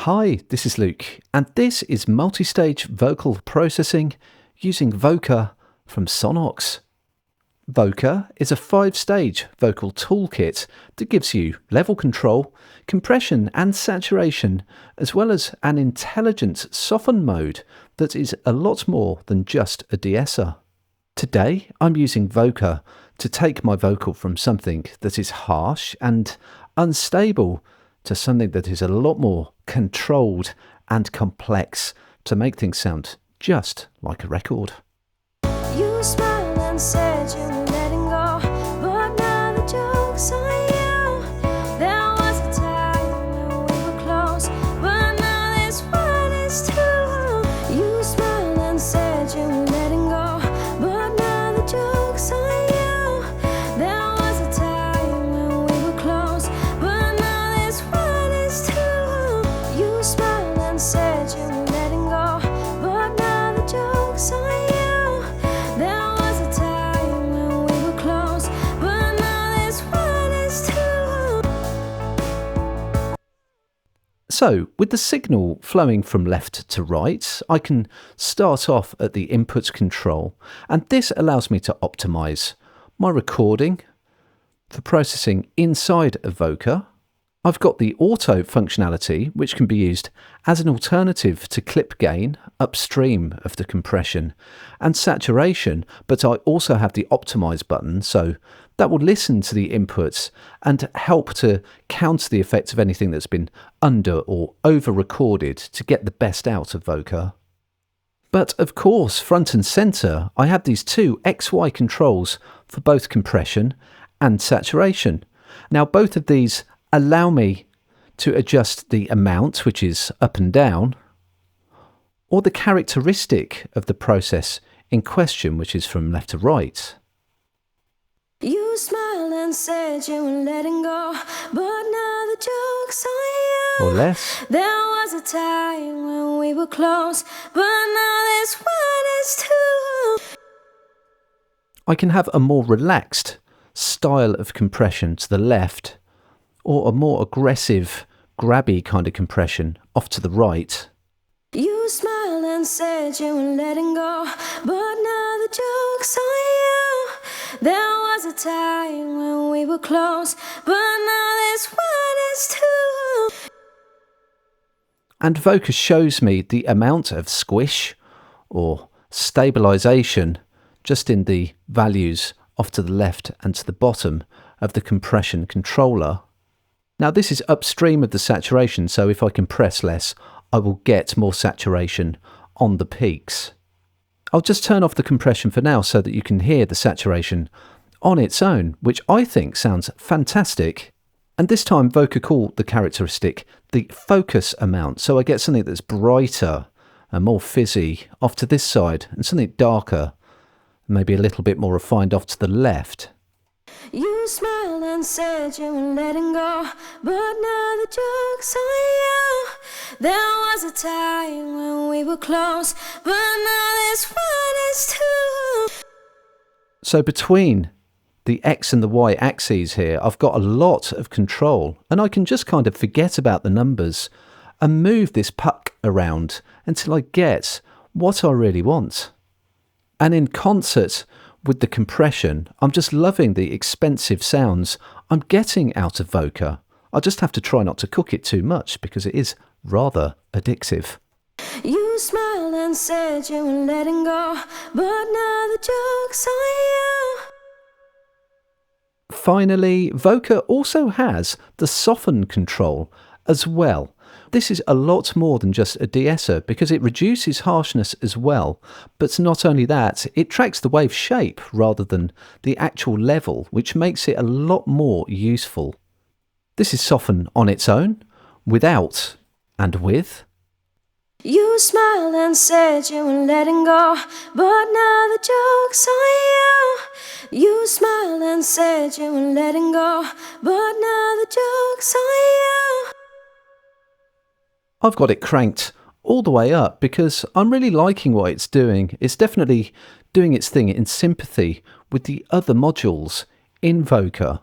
Hi, this is Luke, and this is multi-stage vocal processing using Voca from Sonnox. Voca is a 5-stage vocal toolkit that gives you level control, compression and saturation, as well as an intelligent soften mode that is a lot more than just a de-esser. Today I'm using Voca to take my vocal from something that is harsh and unstable to something that is a lot more controlled and complex to make things sound just like a record. You smiled and said you were letting go, but now the joke's on you. There was a time when we were close, but now this one is too. You smiled and said you were letting go, but now the joke's on you. There was a time when we were close, but now this one is too. You smiled and said you were letting go, but now the joke's on you. So, with the signal flowing from left to right, I can start off at the input control, and this allows me to optimize my recording for processing inside of Voca. I've got the auto functionality, which can be used as an alternative to clip gain upstream of the compression and saturation, but I also have the optimize button, so that will listen to the inputs and help to counter the effect of anything that's been under or over recorded to get the best out of Voca. But of course, front and center, I have these two XY controls for both compression and saturation. Now, both of these allow me to adjust the amount, which is up and down, or the characteristic of the process in question, which is from left to right. You smiled and said you were letting go, but now the joke's on you. Or less. There was a time when we were close, but now this one is too. I can have a more relaxed style of compression to the left, or a more aggressive, grabby kind of compression off to the right. You smiled and said you were letting go, but now the joke's on you. There was a time when we were close, but now this one is too. And Voca shows me the amount of squish or stabilization just in the values off to the left and to the bottom of the compression controller. Now this is upstream of the saturation, so if I compress less, I will get more saturation on the peaks. I'll just turn off the compression for now so that you can hear the saturation on its own, which I think sounds fantastic. And this time Voca called the characteristic the focus amount, so I get something that's brighter and more fizzy off to this side and something darker, maybe a little bit more refined off to the left. You smiled and said you were letting go, but now the joke's on you. There was a time when we were close, but now this one is too. So between the X and the Y axes here, I've got a lot of control, and I can just kind of forget about the numbers and move this puck around until I get what I really want. And in concert with the compression, I'm just loving the expensive sounds I'm getting out of Voca. I just have to try not to cook it too much because it is rather addictive. You smiled and said you were letting go, but now the joke's on you. Finally, Voca also has the soften control as well. This is a lot more than just a de-esser because it reduces harshness as well. But not only that, it tracks the wave shape rather than the actual level, which makes it a lot more useful. This is soften on its own, without and with. You smiled and said you were letting go, but now the joke's on you. You smiled and said you were letting go, but now the joke's on you. I've got it cranked all the way up because I'm really liking what it's doing. It's definitely doing its thing in sympathy with the other modules in Voca.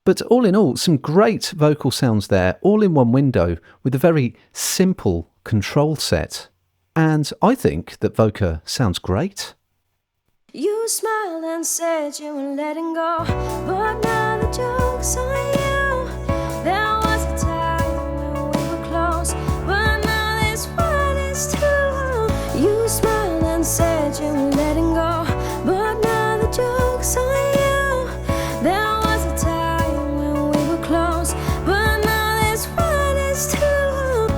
But all in all, some great vocal sounds there, all in one window with a very simple control set. And I think that Voca sounds great. You smiled and said you were letting go, but now the joke's on you. There was a time when we were close, but now this one is true. You smiled and said you were letting go, but now the joke's on you. There was a time when we were close, but now this one is true.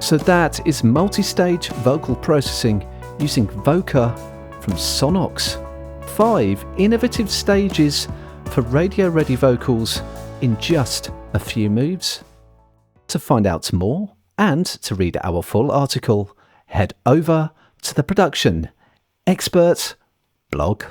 So that is multi-stage vocal processing using Voca from Sonnox. 5 innovative stages for radio-ready vocals in just a few moves. To find out more and to read our full article, head over to the Production Expert blog.